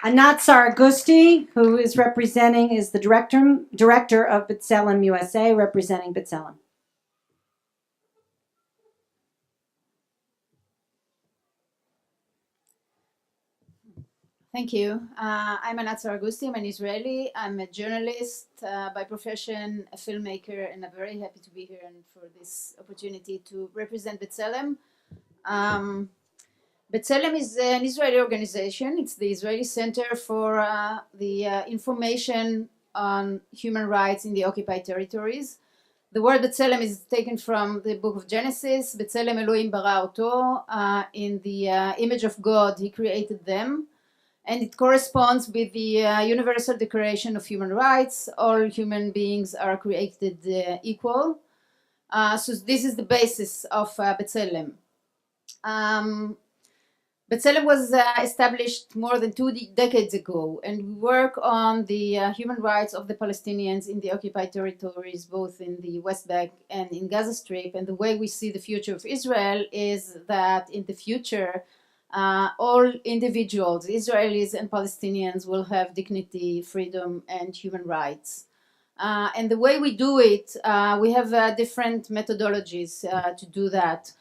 Anat Saragusti, who is the director of B'Tselem USA, representing B'Tselem. Thank you. I'm Anat Saragusti. I'm an Israeli. I'm a journalist by profession, a filmmaker, and I'm very happy to be here and for this opportunity to represent B'Tselem. B'Tselem is an Israeli organization. It's the Israeli Center for the Information on Human Rights in the Occupied Territories. The word B'Tselem is taken from the book of Genesis. B'Tselem Elohim bara oto. In the image of God, he created them. And it corresponds with the Universal Declaration of Human Rights. All human beings are created equal. So this is the basis of B'Tselem. B'Tselem was established more than 2 decades ago, and we work on the human rights of the Palestinians in the occupied territories, both in the West Bank and in Gaza Strip. And the way we see the future of Israel is that in the future, all individuals, Israelis and Palestinians, will have dignity, freedom, and human rights. And the way we do it, we have different methodologies to do that.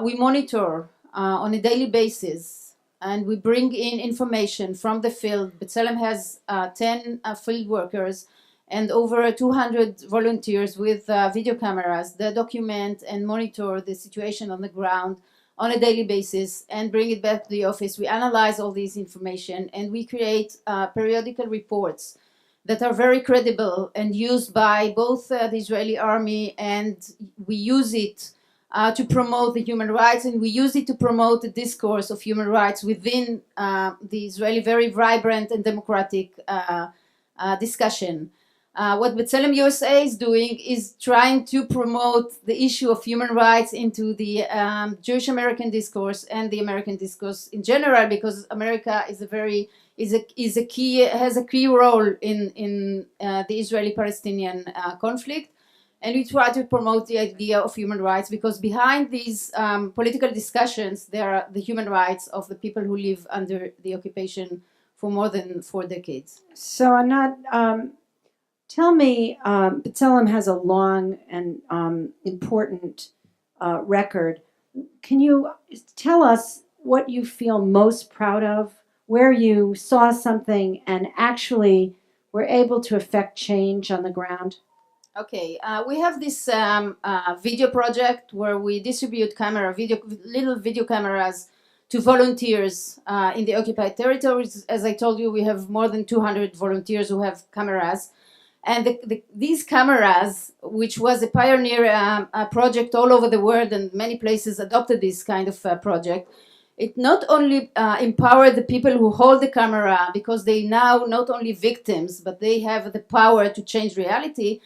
We monitor on a daily basis, and we bring in information from the field. B'Tselem has 10 field workers and over 200 volunteers with video cameras that document and monitor the situation on the ground on a daily basis and bring it back to the office. We analyze all this information and we create periodical reports that are very credible and used by both the Israeli army, and we use it to promote the human rights, and we use it to promote the discourse of human rights within the Israeli very vibrant and democratic discussion. What B'Tselem USA is doing is trying to promote the issue of human rights into the Jewish American discourse and the American discourse in general, because America is has a key role in the Israeli-Palestinian conflict. And we try to promote the idea of human rights, because behind these political discussions, there are the human rights of the people who live under the occupation for more than 4 decades. So, Anat, tell me, B'Tselem has a long and important record. Can you tell us what you feel most proud of, where you saw something and actually were able to affect change on the ground? Okay, we have this video project where we distribute little video cameras to volunteers in the occupied territories. As I told you, we have more than 200 volunteers who have cameras. And these cameras, which was a pioneer project all over the world, and many places adopted this kind of project, it not only empowered the people who hold the camera, because they now not only victims, but they have the power to change reality.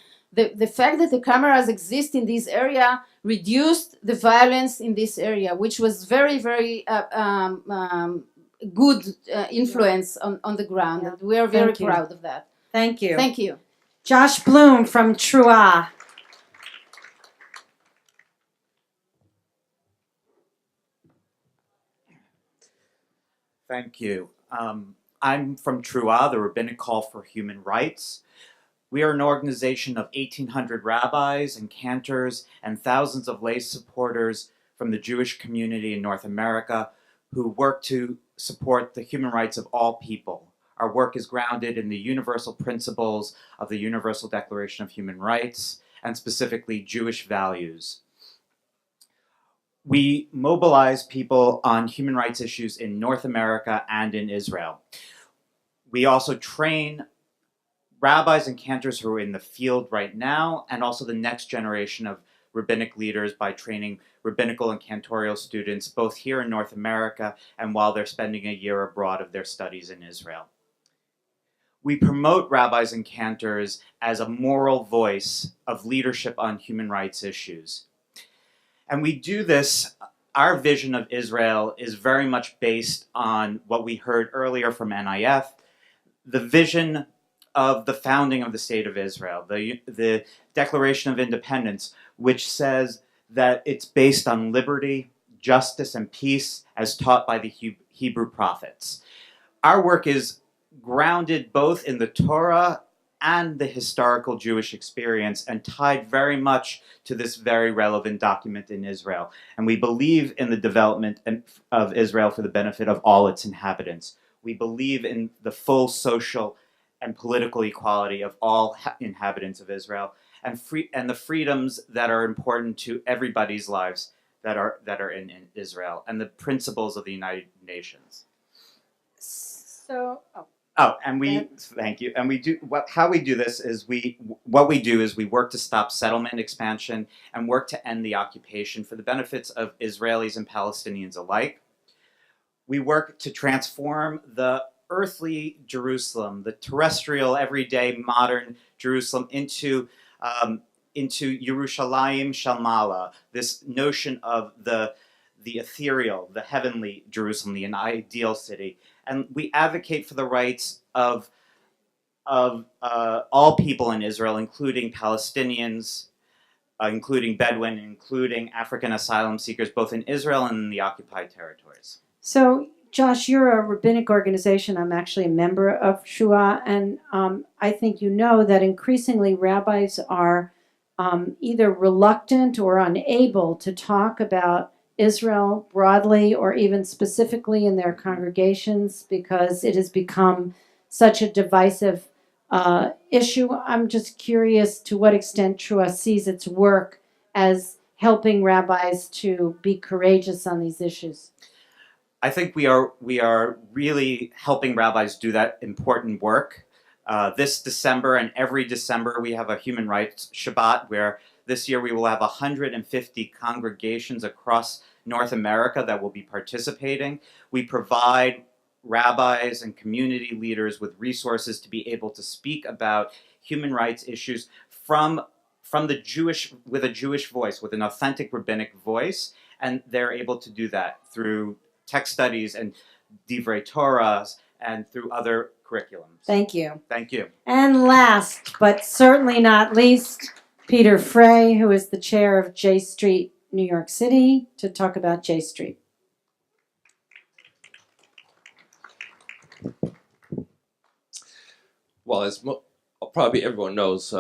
The fact that the cameras exist in this area reduced the violence in this area, which was very, very good influence on the ground. Yeah. And we are very proud of that. Thank you. Thank you. Josh Bloom from Trua. Thank you. I'm from Trua, the Rabbinic Call for Human Rights. We are an organization of 1,800 rabbis and cantors and thousands of lay supporters from the Jewish community in North America who work to support the human rights of all people. Our work is grounded in the universal principles of the Universal Declaration of Human Rights, and specifically Jewish values. We mobilize people on human rights issues in North America and in Israel. We also train rabbis and cantors who are in the field right now, and also the next generation of rabbinic leaders by training rabbinical and cantorial students both here in North America and while they're spending a year abroad of their studies in Israel. We promote rabbis and cantors as a moral voice of leadership on human rights issues. And we do this, our vision of Israel is very much based on what we heard earlier from NIF, the vision of the founding of the State of Israel, the Declaration of Independence, which says that it's based on liberty, justice, and peace as taught by the Hebrew prophets. Our work is grounded both in the Torah and the historical Jewish experience, and tied very much to this very relevant document in Israel. And we believe in the development of Israel for the benefit of all its inhabitants. We believe in the full social and political equality of all inhabitants of Israel, and the freedoms that are important to everybody's lives that are in Israel, and the principles of the United Nations. So, Oh, and thank you. And we do how we do this is we work to stop settlement expansion and work to end the occupation for the benefits of Israelis and Palestinians alike. We work to transform the earthly Jerusalem, the terrestrial, everyday, modern Jerusalem, into Yerushalayim Shalmala, this notion of the ethereal, the heavenly Jerusalem, the ideal city. And we advocate for the rights of all people in Israel, including Palestinians, including Bedouin, including African asylum seekers, both in Israel and in the occupied territories. So, Josh, you're a rabbinic organization. I'm actually a member of Shua, and I think you know that increasingly rabbis are either reluctant or unable to talk about Israel broadly or even specifically in their congregations because it has become such a divisive issue. I'm just curious to what extent Shua sees its work as helping rabbis to be courageous on these issues. I think we are really helping rabbis do that important work. This December and every December we have a human rights Shabbat where this year we will have 150 congregations across North America that will be participating. We provide rabbis and community leaders with resources to be able to speak about human rights issues from the Jewish, with a Jewish voice, with an authentic rabbinic voice, and they're able to do that through text studies and Divrei Torahs and through other curriculums. Thank you. Thank you. And last, but certainly not least, Peter Frey, who is the chair of J Street, New York City, to talk about J Street. Well, as probably everyone knows,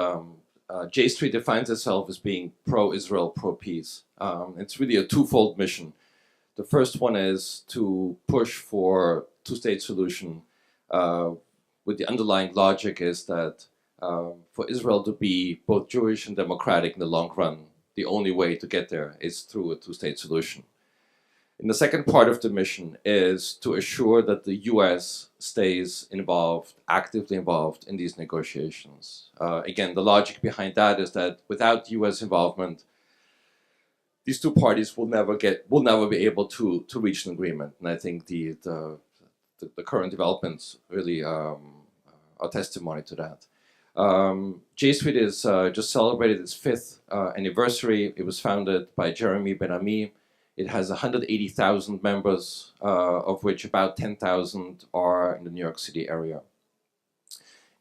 J Street defines itself as being pro-Israel, pro-peace. It's really a twofold mission. The first one is to push for two-state solution, with the underlying logic is that for Israel to be both Jewish and democratic in the long run, the only way to get there is through a two-state solution. And the second part of the mission is to assure that the U.S. stays involved, actively involved in these negotiations. Again, the logic behind that is that without U.S. involvement, these two parties will never be able to reach an agreement. And I think the current developments really are testimony to that. J Street is just celebrated its 5th anniversary. It was founded by Jeremy Ben-Ami. It has 180,000 members, of which about 10,000 are in the New York City area.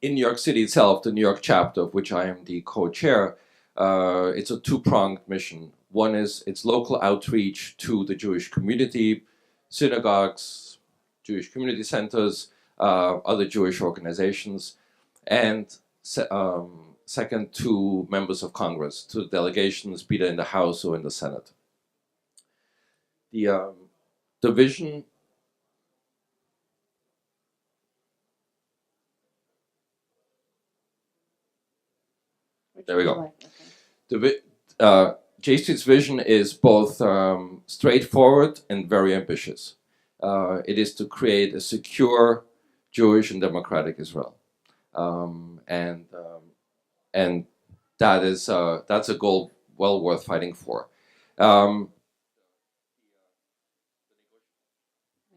In New York City itself, the New York chapter, of which I am the co-chair, it's a two-pronged mission. One is its local outreach to the Jewish community, synagogues, Jewish community centers, other Jewish organizations, and second, to members of Congress, to delegations, be it in the House or in the Senate. The vision. There we go. J Street's vision is both straightforward and very ambitious. It is to create a secure Jewish and democratic Israel, and that's a goal well worth fighting for.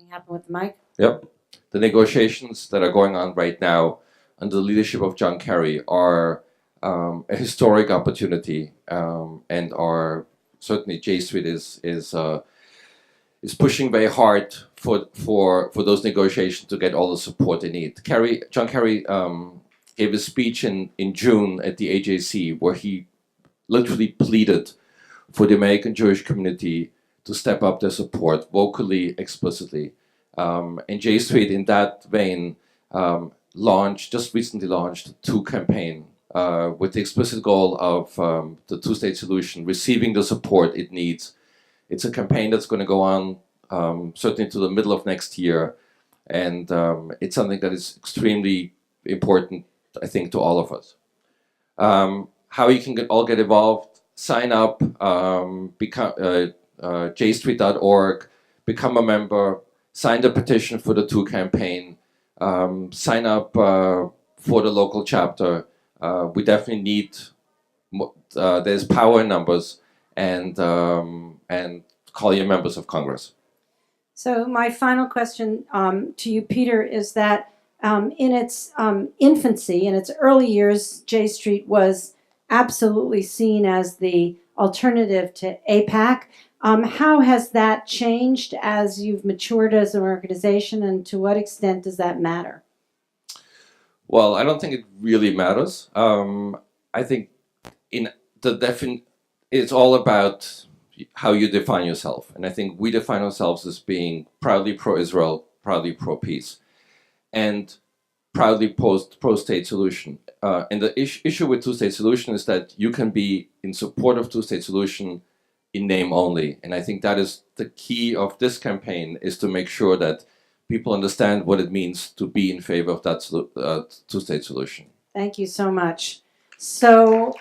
Happen with the mic? Yep. The negotiations that are going on right now under the leadership of John Kerry are a historic opportunity, and are certainly J Street is pushing very hard for those negotiations to get all the support they need. John Kerry gave a speech in June at the AJC where he literally pleaded for the American Jewish community to step up their support vocally, explicitly. And J Street, in that vein, just recently launched two campaign with the explicit goal of the two-state solution receiving the support it needs. It's a campaign that's going to go on certainly to the middle of next year, and it's something that is extremely important, I think, to all of us. How you can all get involved: sign up, become jstreet.org, become a member, sign the petition for the two campaign, sign up for the local chapter. We definitely need. There's power in numbers, and call your members of Congress. So my final question to you, Peter, is that in its infancy, in its early years, J Street was absolutely seen as the alternative to AIPAC. How has that changed as you've matured as an organization, and to what extent does that matter? Well, I don't think it really matters. I think it's all about how you define yourself. And I think we define ourselves as being proudly pro-Israel, proudly pro-peace, and proudly pro-state solution. And the issue with two-state solution is that you can be in support of two-state solution in name only. And I think that is the key of this campaign, is to make sure that people understand what it means to be in favor of that two-state solution. Thank you so much. So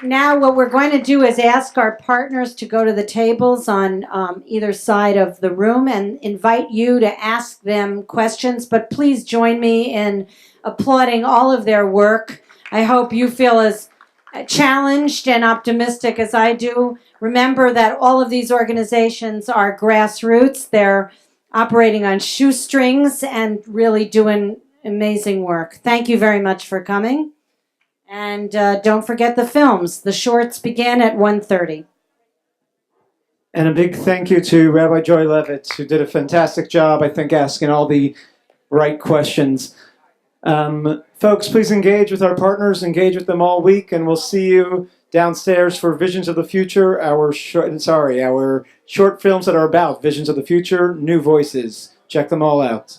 now what we're going to do is ask our partners to go to the tables on either side of the room and invite you to ask them questions. But please join me in applauding all of their work. I hope you feel as challenged and optimistic as I do. Remember that all of these organizations are grassroots. They're operating on shoestrings and really doing amazing work. Thank you very much for coming. And don't forget the films. The shorts begin at 1:30. And a big thank you to Rabbi Joy Levitz, who did a fantastic job, I think, asking all the right questions. Folks, please engage with our partners, engage with them all week, and we'll see you downstairs for Visions of the Future, our short films that are about Visions of the Future, New Voices. Check them all out.